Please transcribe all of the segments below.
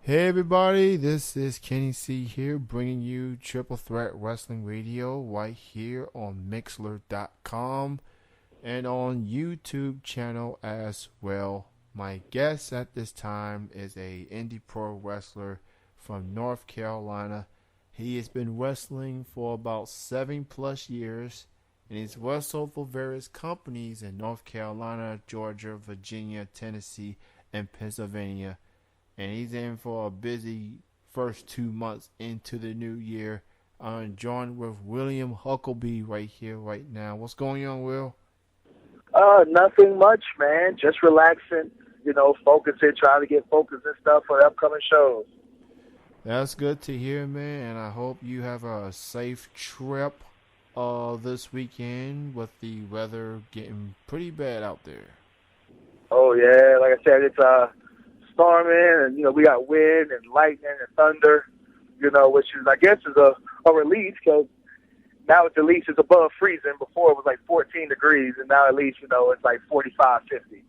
Hey everybody, this is Kenny C here, bringing you Triple Threat Wrestling Radio right here on Mixler.com and on YouTube channel as well. My guest at this time is a indie pro wrestler from North Carolina. He has been wrestling for about 7+ years, and he's wrestled for various companies in North Carolina, Georgia, Virginia, Tennessee, and Pennsylvania. And he's in for a busy first 2 months into the new year. I'm joined with William Huckaby right here, right now. What's going on, Will? Nothing much, man. Just relaxing, focusing, trying to get focused and stuff for the upcoming shows. That's good to hear, man. And I hope you have a safe trip this weekend with the weather getting pretty bad out there. Oh, yeah. Like I said, it's storming, and, we got wind and lightning and thunder, which is, I guess, is a relief because now at least it's above freezing. Before it was like 14 degrees, and now at least, it's like 45, 50.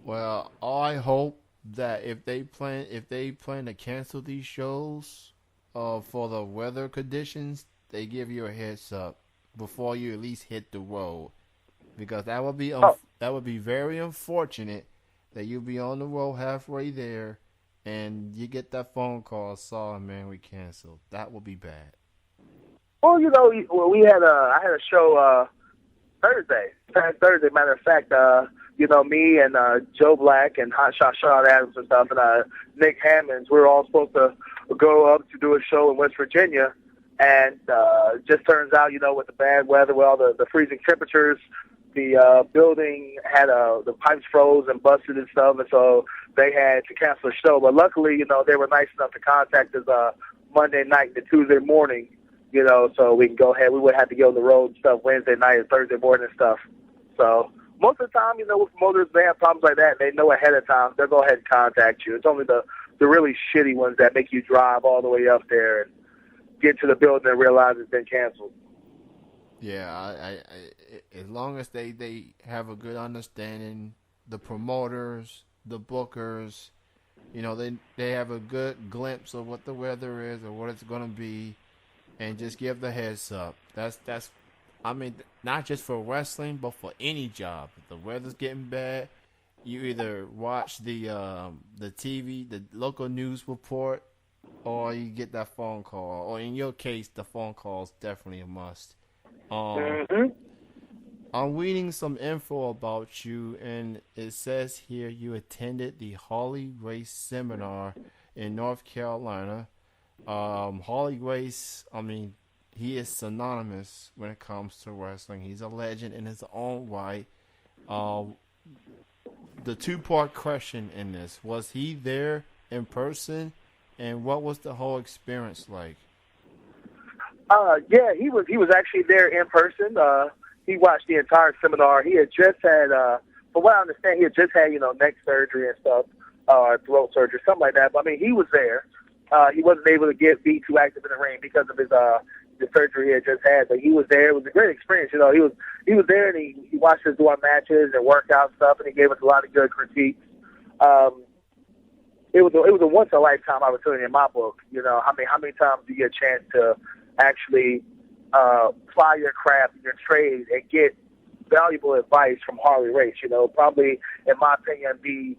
Well, I hope that if they plan to cancel these shows for the weather conditions, they give you a heads up before you at least hit the road, because that would be very unfortunate that you'll be on the road halfway there and you get that phone call, sorry man, we canceled. That would be bad. Well, I had a show past Thursday, matter of fact, me and Joe Black and Hotshot Sean Adams and stuff, and Nick Hammonds, we were all supposed to go up to do a show in West Virginia, and just turns out, with the bad weather, with all the freezing temperatures, the building had the pipes froze and busted and stuff, and so they had to cancel the show. But luckily, they were nice enough to contact us Monday night and Tuesday morning, so we can go ahead. We would have to go on the road and stuff Wednesday night and Thursday morning and stuff. So most of the time, with promoters, they have problems like that. They know ahead of time. They'll go ahead and contact you. It's only the really shitty ones that make you drive all the way up there and get to the building and realize it's been canceled. Yeah, I as long as they have a good understanding, the promoters, the bookers, they have a good glimpse of what the weather is or what it's going to be, and just give the heads up. That's not just for wrestling, but for any job. If the weather's getting bad, you either watch the TV, the local news report, or you get that phone call. Or in your case, the phone call is definitely a must. I'm reading some info about you, and it says here you attended the Harley Race seminar in North Carolina. Harley Race, he is synonymous when it comes to wrestling. He's a legend in his own right. The two-part question in this, was he there in person, and what was the whole experience like? Yeah, he was actually there in person. He watched the entire seminar. He had just had, from what I understand, he had just had, neck surgery and stuff, throat surgery, something like that. But, he was there. He wasn't able to be too active in the ring because of the surgery he had just had. But he was there. It was a great experience. He was there, and he watched us do our matches and workout stuff, and he gave us a lot of good critiques. It was a once in a lifetime opportunity in my book. How many times do you get a chance to actually fly your craft and your trade and get valuable advice from Harley Race? Probably, in my opinion, the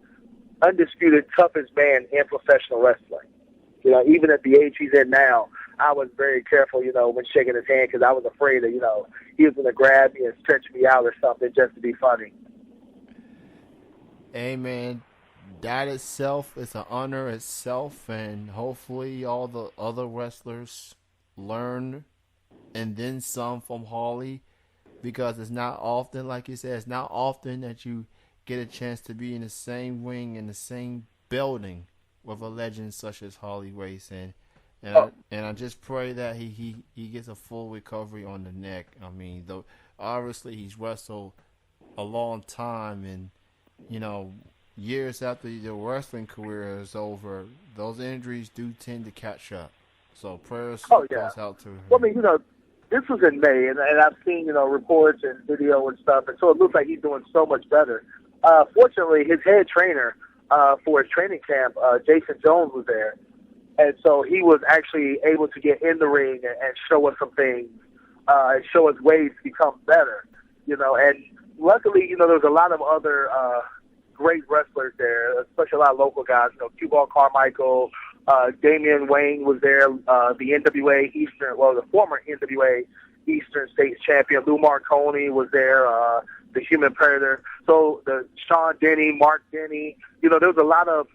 undisputed toughest man in professional wrestling. Even at the age he's in now, I was very careful, when shaking his hand, because I was afraid that, he was going to grab me and stretch me out or something just to be funny. Hey, man, that itself is an honor itself, and hopefully all the other wrestlers learn and then some from Harley, because it's not often, like you said, it's not often that you get a chance to be in the same ring, in the same building with a legend such as Harley Race, and I just pray that he gets a full recovery on the neck. Though obviously he's wrestled a long time, and years after your wrestling career is over, those injuries do tend to catch up. So prayers goes out to him. Well, this was in May, and I've seen, reports and video and stuff, and so it looks like he's doing so much better. Fortunately, his head trainer, for his training camp, Jason Jones was there. And so he was actually able to get in the ring and show us some things, and show us ways to become better, and luckily, there was a lot of other great wrestlers there, especially a lot of local guys, Q-Ball Carmichael, Damian Wayne was there, the NWA Eastern, the former NWA Eastern States champion, Lou Marconi was there, the Human Predator. So the Sean Denny, Mark Denny, there was a lot of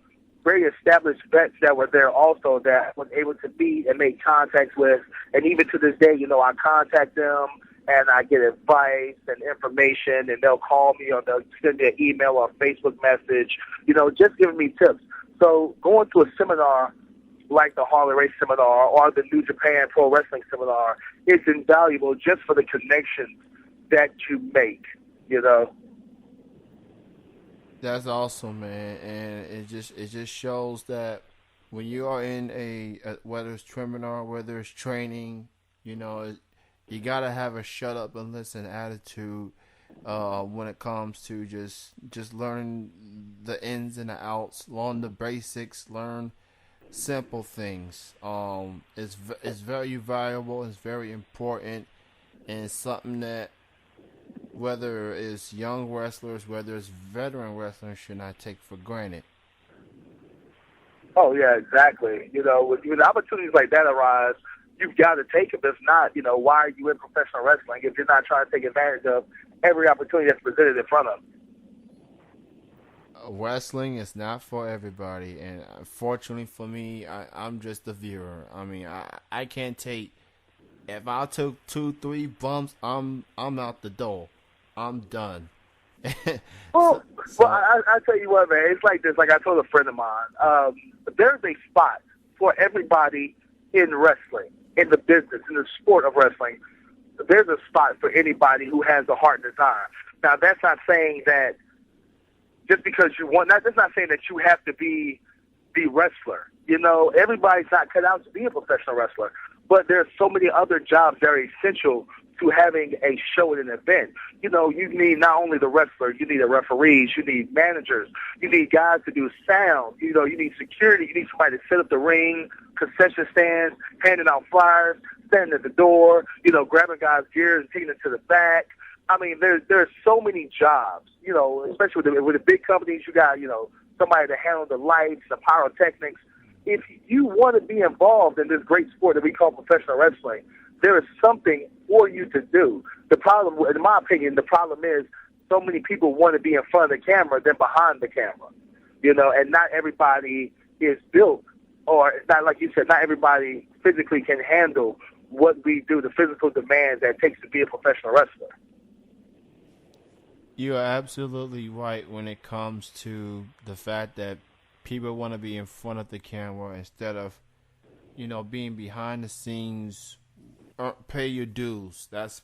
very established vets that were there also that I was able to meet and make contacts with. And even to this day, I contact them and I get advice and information, and they'll call me or they'll send me an email or a Facebook message, just giving me tips. So going to a seminar like the Harley Race seminar or the New Japan Pro Wrestling seminar is invaluable just for the connections that you make, That's awesome, man, and it just shows that when you are in a whether it's seminar, whether it's training, you gotta have a shut up and listen attitude when it comes to just learning the ins and the outs, learn the basics, learn simple things. It's very valuable, it's very important, and it's something that whether it's young wrestlers, whether it's veteran wrestlers, should not take for granted. Oh, yeah, exactly. When opportunities like that arise, you've got to take them. If not, why are you in professional wrestling if you're not trying to take advantage of every opportunity that's presented in front of you? Wrestling is not for everybody, and fortunately for me, I'm just a viewer. I mean, I can't take. If I took 2-3 bumps, I'm out the door. I'm done. Well, I tell you what, man. It's like this. Like I told a friend of mine, there's a spot for everybody in wrestling, in the business, in the sport of wrestling. There's a spot for anybody who has a heart and desire. Now, that's not saying that just because you want. That's not saying that you have to be the wrestler. Everybody's not cut out to be a professional wrestler. But there's so many other jobs that are essential to having a show at an event. You need not only the wrestler, you need the referees, you need managers, you need guys to do sound, you need security, you need somebody to set up the ring, concession stands, handing out flyers, standing at the door, grabbing guys' gear and taking it to the back. I mean, there's so many jobs, especially with the big companies. You got, somebody to handle the lights, the pyrotechnics. If you want to be involved in this great sport that we call professional wrestling, there is something for you to do. The problem, in my opinion, is so many people want to be in front of the camera than behind the camera, and not everybody is built, or it's not like you said, not everybody physically can handle what we do, the physical demands that it takes to be a professional wrestler. You are absolutely right when it comes to the fact that people want to be in front of the camera instead of, being behind the scenes. Pay your dues. That's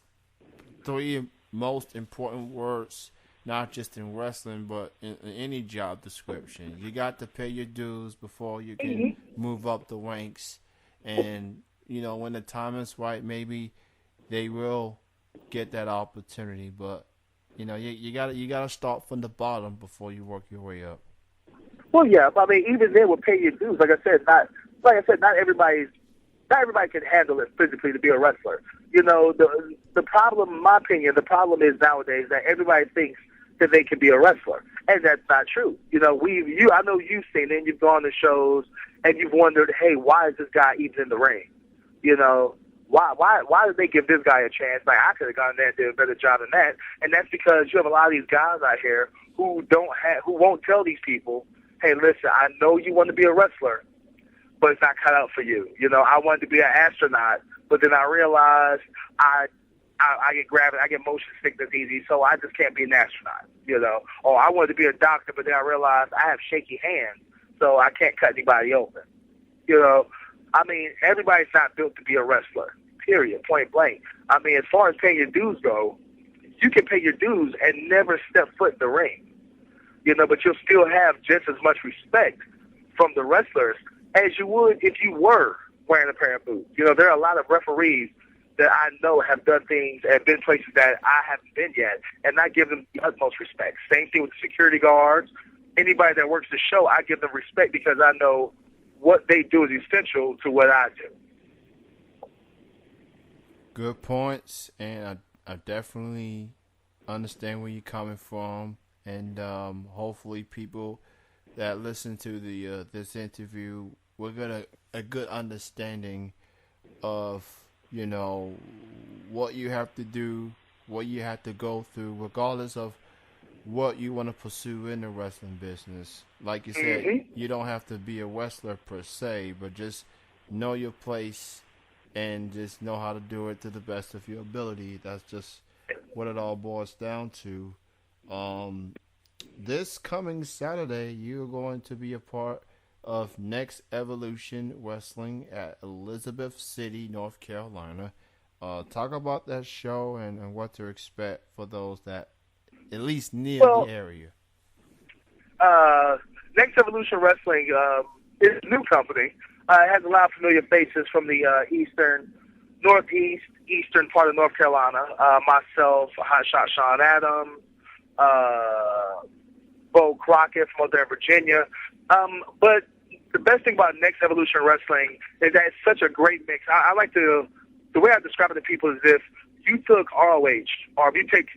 3 most important words, not just in wrestling, but in any job description. You got to pay your dues before you can move up the ranks. And, when the time is right, maybe they will get that opportunity. But, you gotta start from the bottom before you work your way up. Well, yeah, I mean, even then, we'll pay your dues. Not everybody can handle it physically to be a wrestler. The problem, in my opinion, is nowadays that everybody thinks that they can be a wrestler, and that's not true. I know you've seen it, and you've gone to shows, and you've wondered, hey, why is this guy even in the ring? Why did they give this guy a chance? Like, I could have gone there and did a better job than that. And that's because you have a lot of these guys out here who won't tell these people, hey, listen, I know you want to be a wrestler, but it's not cut out for you. I wanted to be an astronaut, but then I realized I get motion sickness easy, so I just can't be an astronaut. Or I wanted to be a doctor, but then I realized I have shaky hands, so I can't cut anybody open. I mean, everybody's not built to be a wrestler, period, point blank. I mean, as far as paying your dues go, you can pay your dues and never step foot in the ring. But you'll still have just as much respect from the wrestlers as you would if you were wearing a pair of boots. There are a lot of referees that I know have done things and been places that I haven't been yet, and I give them the utmost respect. Same thing with the security guards. anybody that works the show, I give them respect because I know what they do is essential to what I do. Good points, and I definitely understand where you're coming from, and hopefully people that listen to the this interview will get a good understanding of, you know, what you have to do, what you have to go through, regardless of what you want to pursue in the wrestling business. Like you said, you don't have to be a wrestler per se, but just know your place and just know how to do it to the best of your ability. That's just what it all boils down to. This coming Saturday, you're going to be a part of Next Evolution Wrestling at Elizabeth City, North Carolina. Talk about that show and what to expect for those that at least near the area. Next Evolution Wrestling is a new company. It has a lot of familiar faces from the eastern part of North Carolina. Myself, Hotshot Sean Adams, Bo Crockett from out there in Virginia. But the best thing about Next Evolution Wrestling is that it's such a great mix. I like to, the way I describe it to people is if you took ROH, or if you take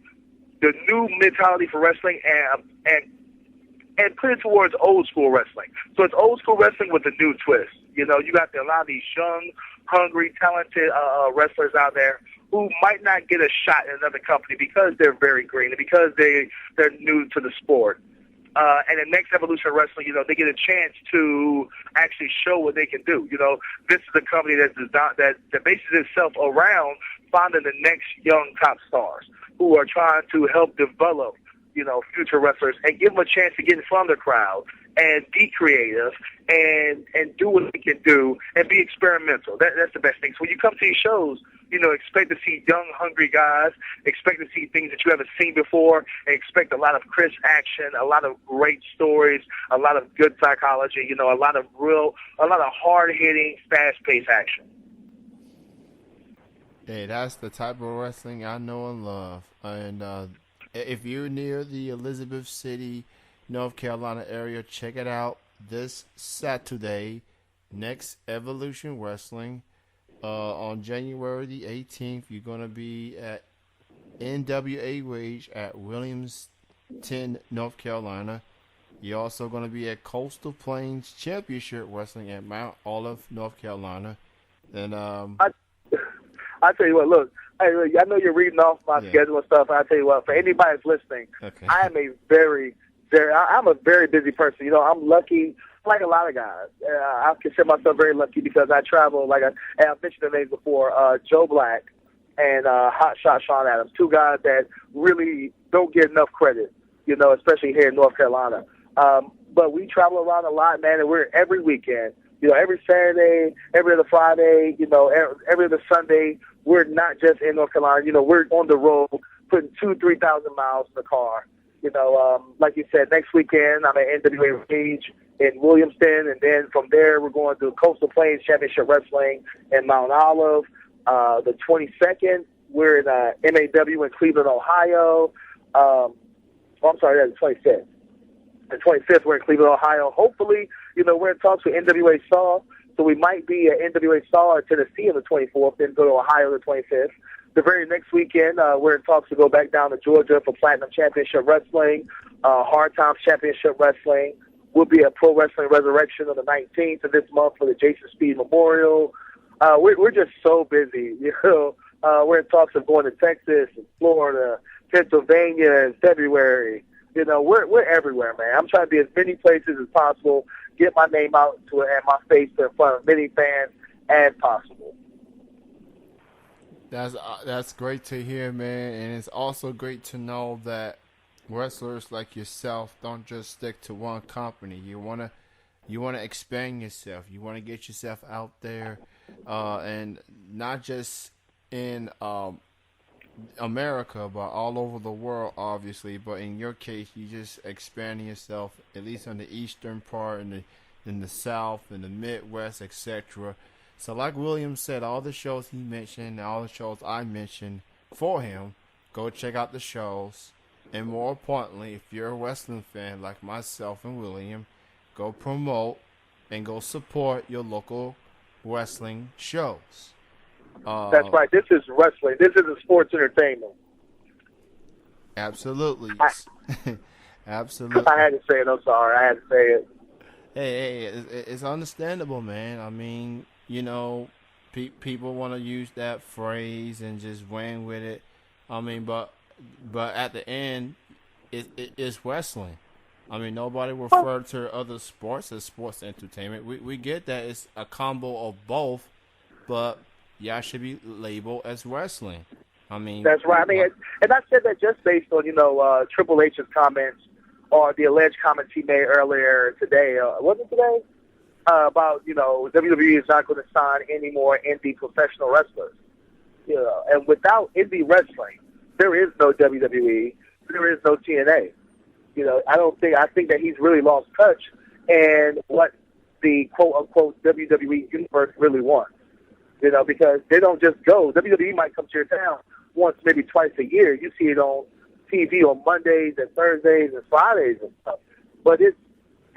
the new mentality for wrestling and put it towards old school wrestling. So it's old school wrestling with a new twist. You know, you got a lot of these young, hungry, talented wrestlers out there who might not get a shot in another company because they're very green and because they're new to the sport. And in Next Evolution Wrestling, you know, they get a chance to actually show what they can do. You know, this is a company that bases itself around finding the next young top stars who are trying to help develop, you know, future wrestlers and give them a chance to get in front of the crowd and be creative and do what they can do and be experimental. That's the best thing. So when you come to these shows, you know, expect to see young, hungry guys, expect to see things that you haven't seen before, and expect a lot of crisp action, a lot of great stories, a lot of good psychology, you know, a lot of hard-hitting, fast-paced action. Hey, that's the type of wrestling I know and love. And if you're near the Elizabeth City, North Carolina area, check it out this Saturday. Next Evolution Wrestling. On January the 18th, you're going to be at NWA Rage at Williamston, North Carolina. You're also going to be at Coastal Plains Championship Wrestling at Mount Olive, North Carolina. Then I tell you what, look, I know you're reading off my schedule and stuff. I tell you what, for anybody that's listening, okay. I'm a very busy person. You know, I'm lucky, like a lot of guys. I consider myself very lucky because I travel, and I've mentioned their names before, Joe Black and Hotshot Sean Adams, two guys that really don't get enough credit, you know, especially here in North Carolina. But we travel around a lot, man, and we're every weekend. You know, every Saturday, every other Friday, you know, every other Sunday, we're not just in North Carolina. You know, we're on the road, putting 2,000-3,000 miles in the car. You know, like you said, next weekend I'm at NWA Rage in Williamston, and then from there we're going to Coastal Plains Championship Wrestling in Mount Olive. The 22nd, we're in MAW in Cleveland, Ohio. That's the 25th. The 25th, we're in Cleveland, Ohio. Hopefully, you know, we're in talks with NWA Saw, so we might be at NWA Saw in Tennessee on the 24th, then go to Ohio the 25th. The very next weekend, we're in talks to go back down to Georgia for Platinum Championship Wrestling, Hard Times Championship Wrestling. We'll be at Pro Wrestling Resurrection on the 19th of this month for the Jason Speed Memorial. We're just so busy, you know. We're in talks of going to Texas and Florida, Pennsylvania in February. You know, we're everywhere, man. I'm trying to be as many places as possible, get my name out to it and my face in front of many fans as possible. That's great to hear, man, and it's also great to know that wrestlers like yourself don't just stick to one company. You wanna expand yourself. You wanna get yourself out there, and not just in America, but all over the world, obviously. But in your case, you just expanding yourself at least on the eastern part, in the South, in the Midwest, etc. So like William said, all the shows he mentioned, all the shows I mentioned for him, go check out the shows. And more importantly, if you're a wrestling fan like myself and William, go promote and go support your local wrestling shows. That's Uh, right. This is wrestling. This isn't sports entertainment. absolutely. I, I Absolutely. had to say it. I'm sorry. I had to say it. Hey, it's understandable, man. I mean, people want to use that phrase and just win with it. I mean, but at the end, it's wrestling. I mean, nobody Well, refer to other sports as sports entertainment. We get that it's a combo of both, but y'all should be labeled as wrestling. I mean, that's right. I mean, and I said that just based on Triple H's comments or the alleged comments he made earlier today. Was it today? About WWE is not going to sign any more indie professional wrestlers. And without indie wrestling, there is no WWE, there is no TNA. I think that he's really lost touch and what the quote unquote WWE universe really wants. Because they don't just go. WWE might come to your town once, maybe twice a year. You see it on TV on Mondays and Thursdays and Fridays and stuff. But it's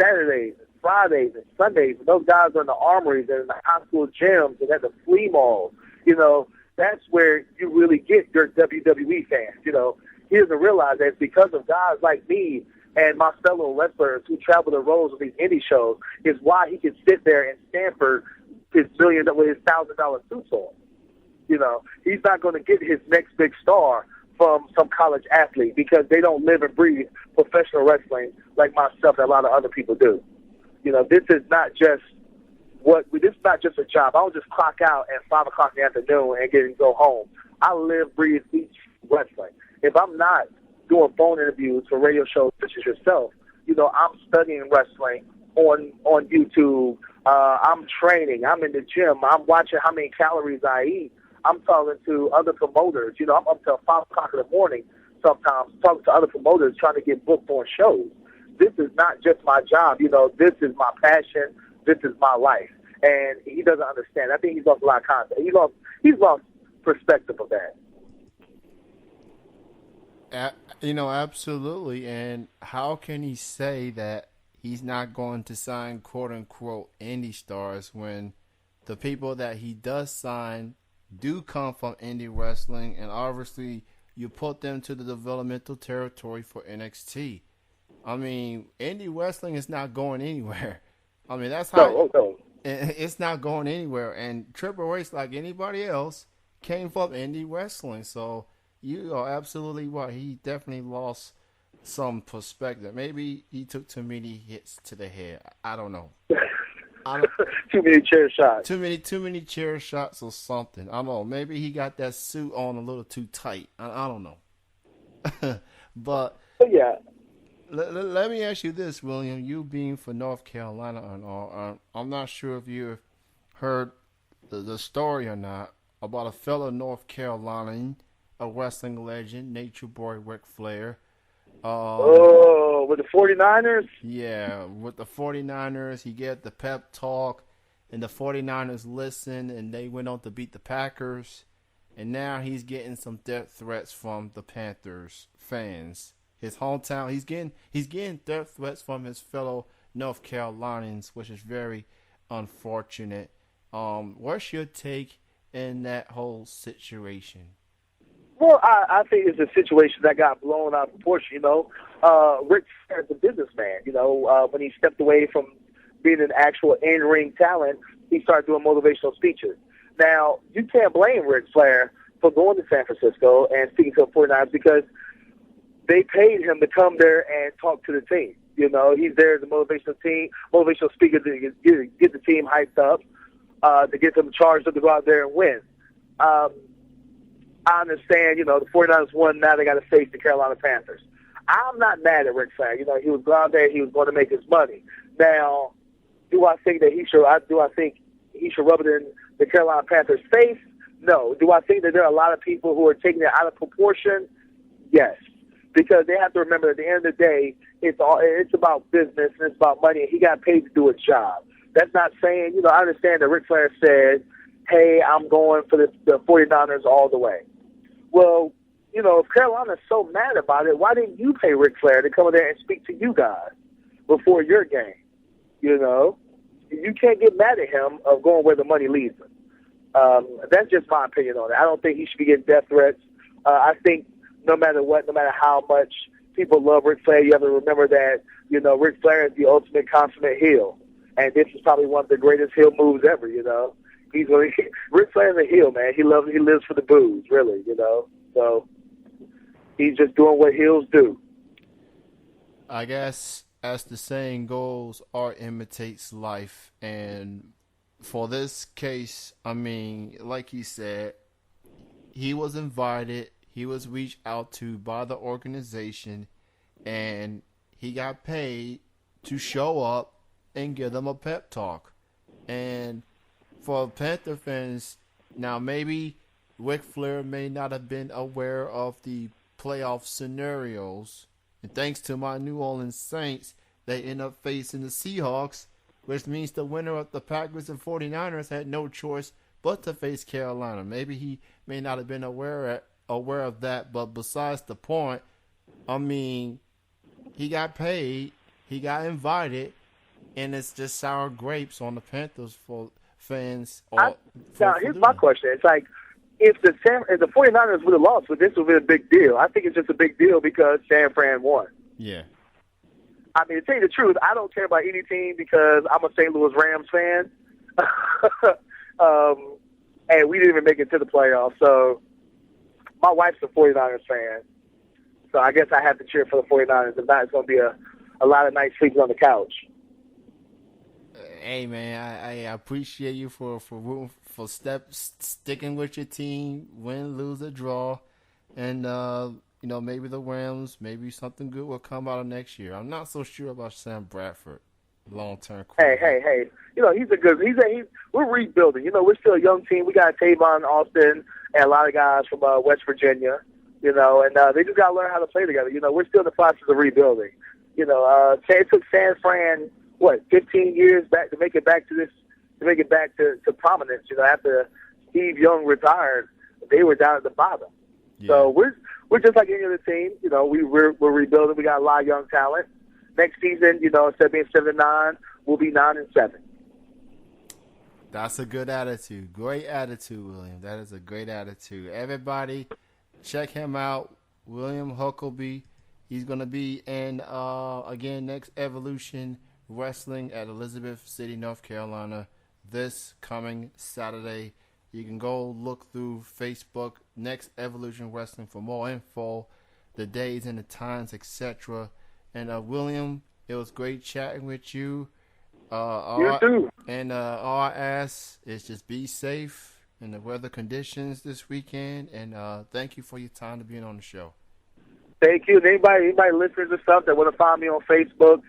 Saturdays and Fridays and Sundays. And those guys are in the armories and in the high school gyms and at the flea malls. That's where you really get your WWE fans. He doesn't realize that it's because of guys like me and my fellow wrestlers who travel the roads of these indie shows is why he can sit there in Stanford with his $1,000 suits on. He's not going to get his next big star from some college athlete because they don't live and breathe professional wrestling like myself and a lot of other people do. This is not just this is not just a job. I don't just clock out at 5 o'clock in the afternoon and go home. I live, breathe, eat wrestling. If I'm not doing phone interviews for radio shows such as yourself, I'm studying wrestling on YouTube. I'm training. I'm in the gym. I'm watching how many calories I eat. I'm talking to other promoters. I'm up till 5 o'clock in the morning sometimes talking to other promoters trying to get booked on shows. This is not just my job. This is my passion. This is my life. And he doesn't understand. I think he's lost a lot of context. He's lost perspective of that. Absolutely. And how can he say that he's not going to sign quote unquote indie stars when the people that he does sign do come from indie wrestling, and obviously you put them to the developmental territory for NXT. I mean, indie wrestling is not going anywhere. I mean, that's how No. it's not going anywhere. And Triple H, like anybody else, came from indie wrestling. So you are absolutely right. He definitely lost some perspective. Maybe he took too many hits to the head. I don't know. Too many chair shots. Too many chair shots or something. I don't know. Maybe he got that suit on a little too tight. I don't know. But yeah. Let me ask you this, William. You being for North Carolina and all, I'm not sure if you've heard the story or not about a fellow North Carolinian, a wrestling legend, Nature Boy Ric Flair. With the 49ers? Yeah, with the 49ers, he get the pep talk, and the 49ers listened, and they went on to beat the Packers. And now he's getting some death threats from the Panthers fans. His hometown, he's getting death threats from his fellow North Carolinians, which is very unfortunate. What's your take in that whole situation? Well, I think it's a situation that got blown out of proportion. Ric Flair is a businessman. When he stepped away from being an actual in-ring talent, he started doing motivational speeches. Now, you can't blame Ric Flair for going to San Francisco and speaking to the 49ers because they paid him to come there and talk to the team. He's there as a motivational speaker to get the team hyped up, to get them charged up to go out there and win. I understand, the 49ers won, now they got to face the Carolina Panthers. I'm not mad at Ric Flair. He was going out there, he was going to make his money. Now, do I think he should rub it in the Carolina Panthers' face? No. Do I think that there are a lot of people who are taking it out of proportion? Yes. Because they have to remember at the end of the day, it's about business and it's about money, and he got paid to do his job. That's not saying, I understand that Ric Flair said, hey, I'm going for the 49ers all the way. Well, if Carolina's so mad about it, why didn't you pay Ric Flair to come in there and speak to you guys before your game? You can't get mad at him of going where the money leads him. That's just my opinion on it. I don't think he should be getting death threats. I think no matter what, no matter how much people love Ric Flair, you have to remember that, Ric Flair is the ultimate consummate heel. And this is probably one of the greatest heel moves ever, Ric Flair's a heel, man. He lives for the booze, really, So he's just doing what heels do. I guess, as the saying goes, art imitates life. And for this case, I mean, like he said, he was invited, he was reached out to by the organization, and he got paid to show up and give them a pep talk. And for Panther fans, now maybe Ric Flair may not have been aware of the playoff scenarios. And thanks to my New Orleans Saints, they end up facing the Seahawks, which means the winner of the Packers and 49ers had no choice but to face Carolina. Maybe he may not have been aware of that, but besides the point, I mean, he got paid, he got invited, and it's just sour grapes on the Panthers for fans. Here's my question. It's like, if the 49ers would have lost, this would have been a big deal. I think it's just a big deal because San Fran won. Yeah. I mean, to tell you the truth, I don't care about any team because I'm a St. Louis Rams fan. And we didn't even make it to the playoffs. So my wife's a 49ers fan. So I guess I have to cheer for the 49ers. If not, it's going to be a lot of nights sleeping on the couch. Hey, man, I appreciate you for sticking with your team, win, lose, or draw. And, maybe the Rams, maybe something good will come out of next year. I'm not so sure about Sam Bradford, long-term. Hey. We're rebuilding. We're still a young team. We got Tavon Austin and a lot of guys from West Virginia, and they just got to learn how to play together. We're still in the process of rebuilding. It took San Fran, 15 years back to make it back to prominence. After Steve Young retired, they were down at the bottom. Yeah. So we're just like any other team. We're rebuilding. We got a lot of young talent. Next season, instead of being 7-9, we'll be 9-7. That's a good attitude. Great attitude, William. That is a great attitude. Everybody, check him out, William Huckaby. He's going to be in, again, Next Evolution Wrestling at Elizabeth City, North Carolina, this coming Saturday. You can go look through Facebook, Next Evolution Wrestling, for more info, the days and the times, etc. And William, it was great chatting with you. You too. And all I ask is just be safe in the weather conditions this weekend. And thank you for your time to being on the show. Thank you. And anybody listeners or stuff that want to find me on Facebook,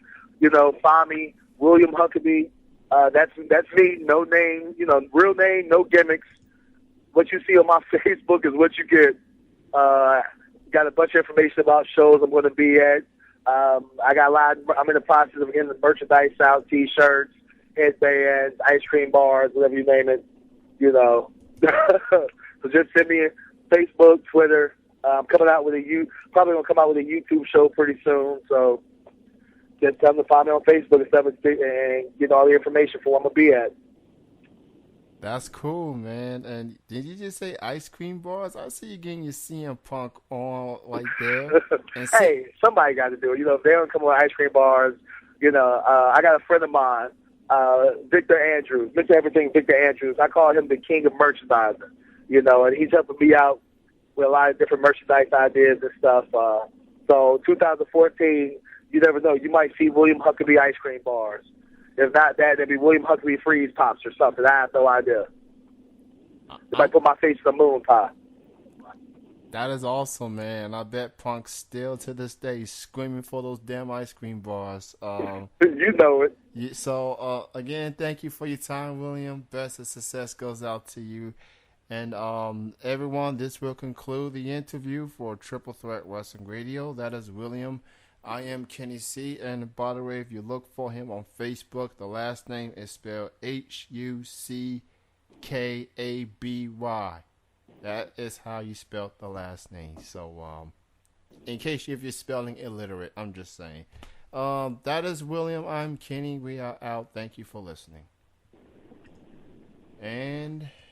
find me, William Huckaby. That's me. No name, real name, no gimmicks. What you see on my Facebook is what you get. Got a bunch of information about shows I'm going to be at. I got I'm in the process of getting the merchandise out, T-shirts, headbands, ice cream bars, whatever you name it. So just send me a Facebook, Twitter. I'm probably gonna come out with a YouTube show pretty soon. So just come to find me on Facebook and stuff, and get all the information for where I'm gonna be at. That's cool, man. And did you just say ice cream bars? I see you getting your CM Punk on like there. Hey, somebody got to do it. If they don't come on ice cream bars, I got a friend of mine, Victor Andrews, Mr. Everything Victor Andrews. I call him the king of merchandising, and he's helping me out with a lot of different merchandise ideas and stuff. So 2014, you never know. You might see William Huckaby ice cream bars. If not that, it'd be William Huckaby freeze pops or something. I have no idea. They might put my face in a moon pie. That is awesome, man. I bet Punk's still to this day screaming for those damn ice cream bars. You know it. So, again, thank you for your time, William. Best of success goes out to you. And everyone, this will conclude the interview for Triple Threat Wrestling Radio. That is William. I am Kenny C. And by the way, if you look for him on Facebook, the last name is spelled Huckaby. That is how you spell the last name. So, in case if you're spelling illiterate, I'm just saying. That is William. I'm Kenny. We are out. Thank you for listening. And